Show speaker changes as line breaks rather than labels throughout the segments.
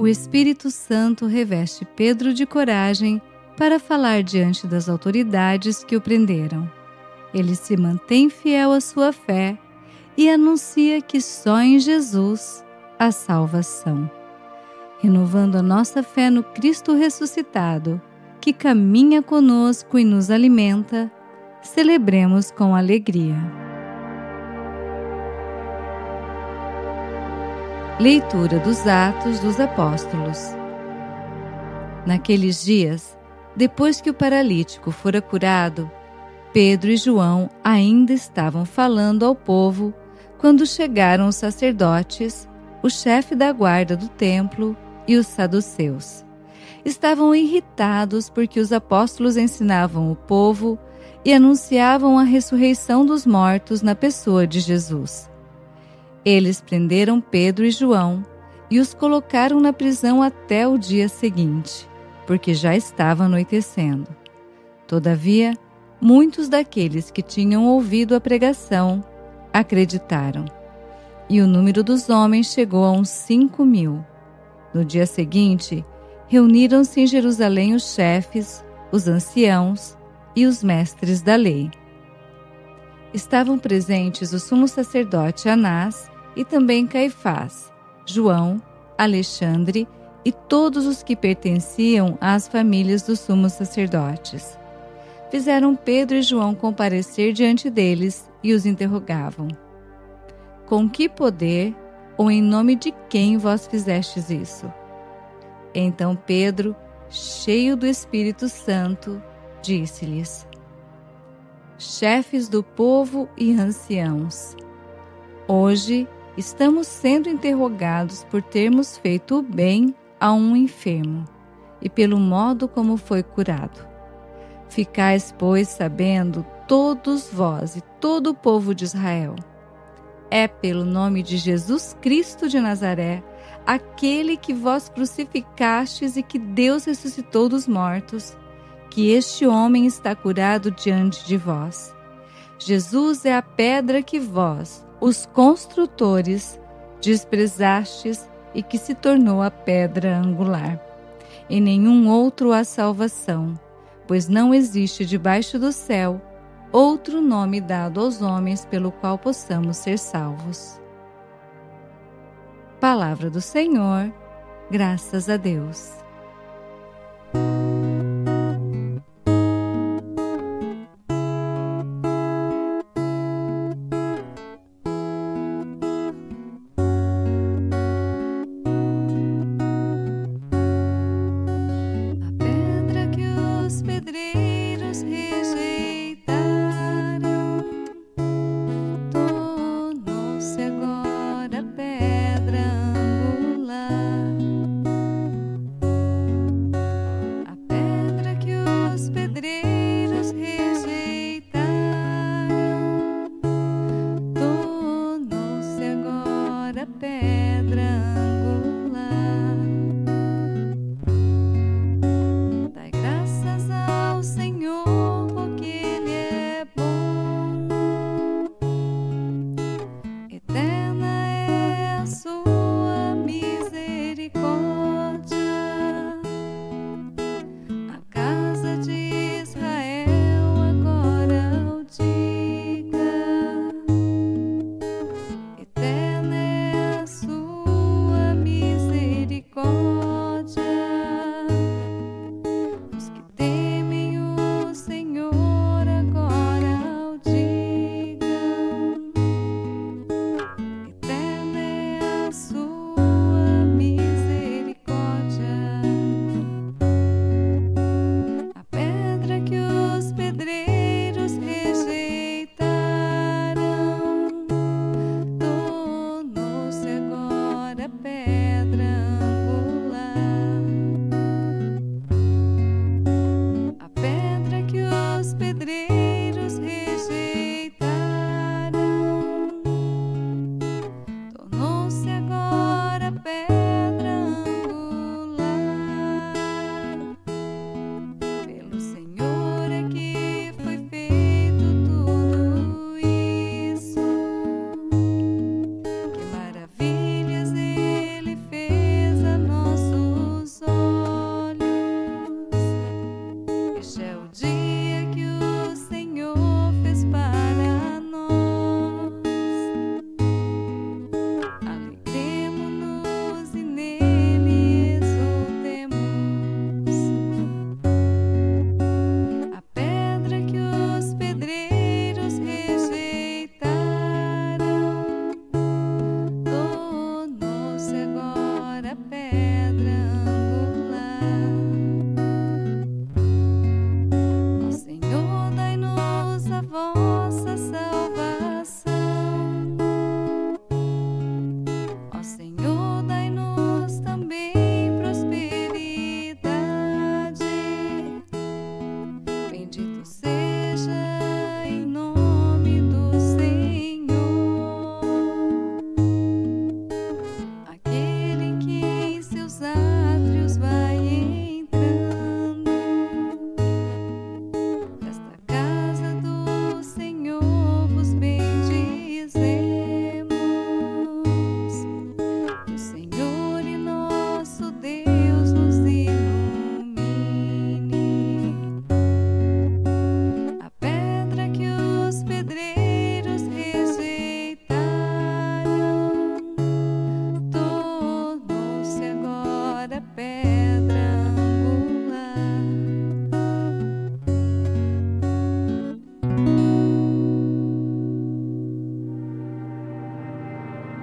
Espírito Santo reveste Pedro de coragem para falar diante das autoridades que o prenderam. Ele se mantém fiel à sua fé e anuncia que só em Jesus há salvação. Renovando a nossa fé no Cristo ressuscitado, que caminha conosco e nos alimenta, celebremos com alegria. Leitura dos Atos dos Apóstolos. Naqueles dias, depois que o paralítico fora curado, Pedro e João ainda estavam falando ao povo quando chegaram os sacerdotes, o chefe da guarda do templo e os saduceus. Estavam irritados porque os apóstolos ensinavam o povo e anunciavam a ressurreição dos mortos na pessoa de Jesus. Eles prenderam Pedro e João e os colocaram na prisão até o dia seguinte, porque já estava anoitecendo. Todavia, muitos daqueles que tinham ouvido a pregação acreditaram, e o número dos homens chegou a uns 5.000. No dia seguinte, reuniram-se em Jerusalém os chefes, os anciãos e os mestres da lei. Estavam presentes o sumo sacerdote Anás e também Caifás, João, Alexandre e todos os que pertenciam às famílias dos sumos sacerdotes. Fizeram Pedro e João comparecer diante deles e os interrogavam: com que poder ou em nome de quem vós fizestes isso? Então Pedro, cheio do Espírito Santo, disse-lhes: chefes do povo e anciãos, hoje estamos sendo interrogados por termos feito o bem a um enfermo e pelo modo como foi curado. Ficais, pois, sabendo, todos vós e todo o povo de Israel, é pelo nome de Jesus Cristo de Nazaré, aquele que vós crucificastes e que Deus ressuscitou dos mortos, que este homem está curado diante de vós. Jesus é a pedra que vós, os construtores, desprezastes e que se tornou a pedra angular. Em nenhum outro há salvação, pois não existe debaixo do céu outro nome dado aos homens pelo qual possamos ser salvos. Palavra do Senhor, graças a Deus.
Pedreiros rejeitaram, tornou-se agora pedra angular.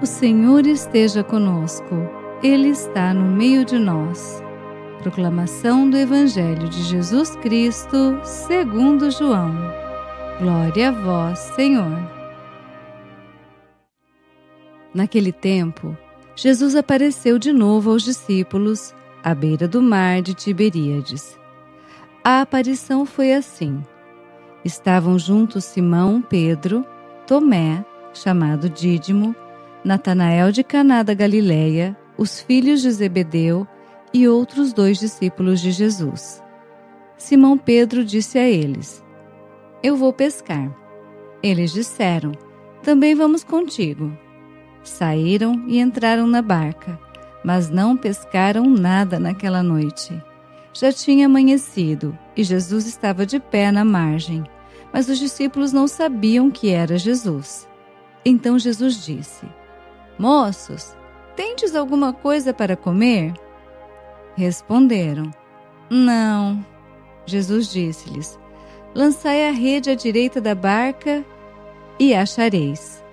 O Senhor esteja conosco, Ele está no meio de nós. Proclamação do Evangelho de Jesus Cristo, segundo João. Glória a vós, Senhor. Naquele tempo, Jesus apareceu de novo aos discípulos, à beira do mar de Tiberíades. A aparição foi assim. Estavam juntos Simão, Pedro, Tomé, chamado Dídimo, Natanael de Caná da Galileia, os filhos de Zebedeu e outros 2 discípulos de Jesus. Simão Pedro disse a eles: Eu vou pescar. Eles disseram: Também vamos contigo. Saíram e entraram na barca, mas não pescaram nada naquela noite. Já tinha amanhecido e Jesus estava de pé na margem, mas os discípulos não sabiam que era Jesus. Então Jesus disse: Moços, tendes alguma coisa para comer? Responderam: Não. Jesus disse-lhes: Lançai a rede à direita da barca e achareis.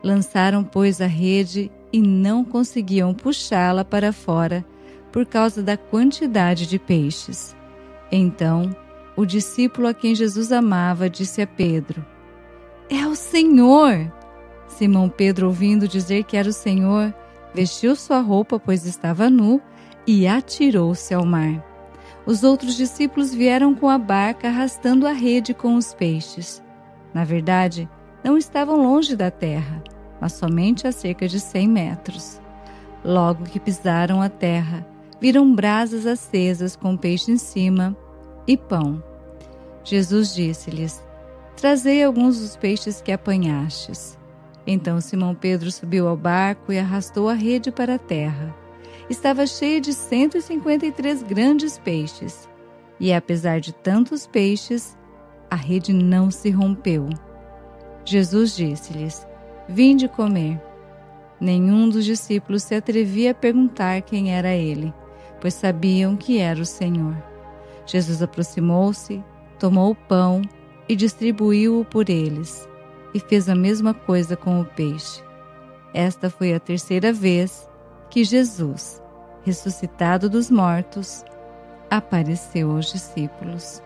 Lançaram, pois, a rede e não conseguiam puxá-la para fora por causa da quantidade de peixes. Então, o discípulo a quem Jesus amava disse a Pedro: É o Senhor! Simão Pedro, ouvindo dizer que era o Senhor, vestiu sua roupa, pois estava nu, e atirou-se ao mar. Os outros discípulos vieram com a barca arrastando a rede com os peixes. Na verdade, não estavam longe da terra, mas somente a cerca de 100 metros. Logo que pisaram a terra, viram brasas acesas com peixe em cima e pão. Jesus disse-lhes: Trazei alguns dos peixes que apanhastes. Então Simão Pedro subiu ao barco e arrastou a rede para a terra. Estava cheia de 153 grandes peixes, e apesar de tantos peixes, a rede não se rompeu. Jesus disse-lhes: Vinde comer. Nenhum dos discípulos se atrevia a perguntar quem era ele, pois sabiam que era o Senhor. Jesus aproximou-se, tomou o pão e distribuiu-o por eles, e fez a mesma coisa com o peixe. Esta foi a 3ª vez que Jesus, ressuscitado dos mortos, apareceu aos discípulos.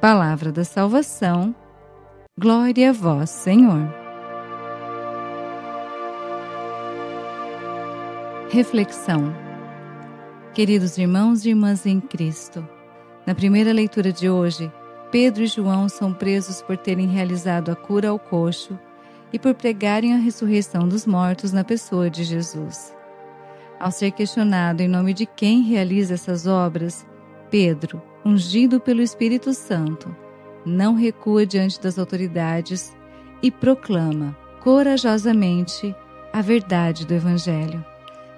Palavra da salvação. Glória a vós, Senhor. Reflexão. Queridos irmãos e irmãs em Cristo, na primeira leitura de hoje, Pedro e João são presos por terem realizado a cura ao coxo e por pregarem a ressurreição dos mortos na pessoa de Jesus. Ao ser questionado em nome de quem realiza essas obras, Pedro, ungido pelo Espírito Santo, não recua diante das autoridades e proclama corajosamente a verdade do Evangelho.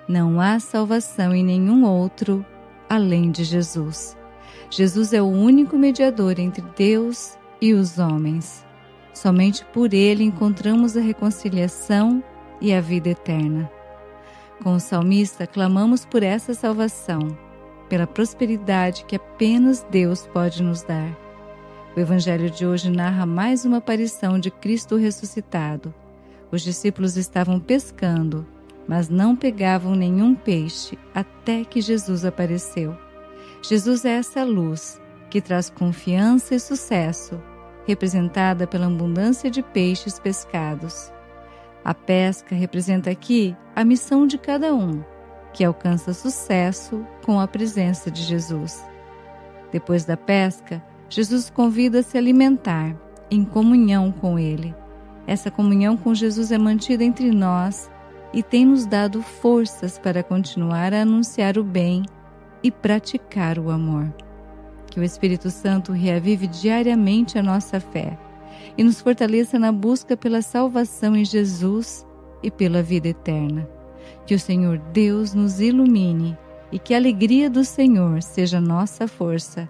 Não há salvação em nenhum outro além de Jesus. Jesus é o único mediador entre Deus e os homens. Somente por ele encontramos a reconciliação e a vida eterna. Com o salmista, clamamos por essa salvação, pela prosperidade que apenas Deus pode nos dar. O Evangelho de hoje narra mais uma aparição de Cristo ressuscitado. Os discípulos estavam pescando, mas não pegavam nenhum peixe até que Jesus apareceu. Jesus é essa luz que traz confiança e sucesso, representada pela abundância de peixes pescados. A pesca representa aqui a missão de cada um, que alcança sucesso com a presença de Jesus. Depois da pesca, Jesus convida a se alimentar, em comunhão com Ele. Essa comunhão com Jesus é mantida entre nós e tem nos dado forças para continuar a anunciar o bem e praticar o amor. Que o Espírito Santo reavive diariamente a nossa fé e nos fortaleça na busca pela salvação em Jesus e pela vida eterna. Que o Senhor Deus nos ilumine e que a alegria do Senhor seja nossa força.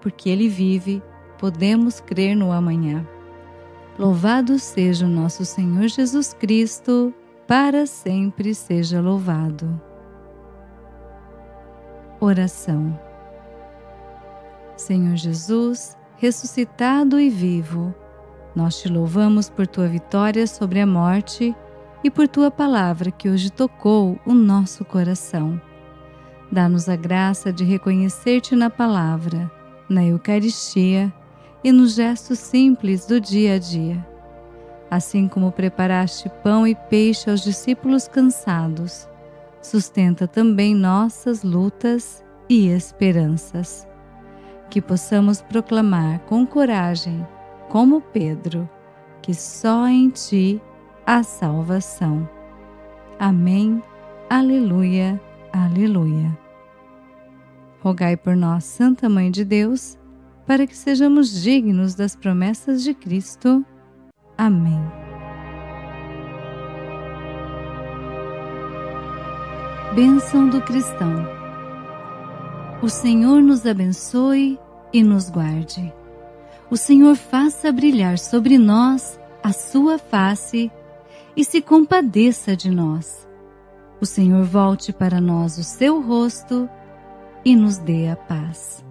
Porque Ele vive, podemos crer no amanhã. Louvado seja o nosso Senhor Jesus Cristo, para sempre seja louvado. Oração. Senhor Jesus, ressuscitado e vivo, nós te louvamos por tua vitória sobre a morte e por Tua palavra que hoje tocou o nosso coração. Dá-nos a graça de reconhecer-Te na palavra, na Eucaristia e nos gestos simples do dia a dia. Assim como preparaste pão e peixe aos discípulos cansados, sustenta também nossas lutas e esperanças. Que possamos proclamar com coragem, como Pedro, que só em Ti há salvação. Amém. Aleluia. Aleluia. Rogai por nós, Santa Mãe de Deus, para que sejamos dignos das promessas de Cristo. Amém. Bênção do cristão. O Senhor nos abençoe e nos guarde. O Senhor faça brilhar sobre nós a sua face e se compadeça de nós. O Senhor volte para nós o seu rosto e nos dê a paz.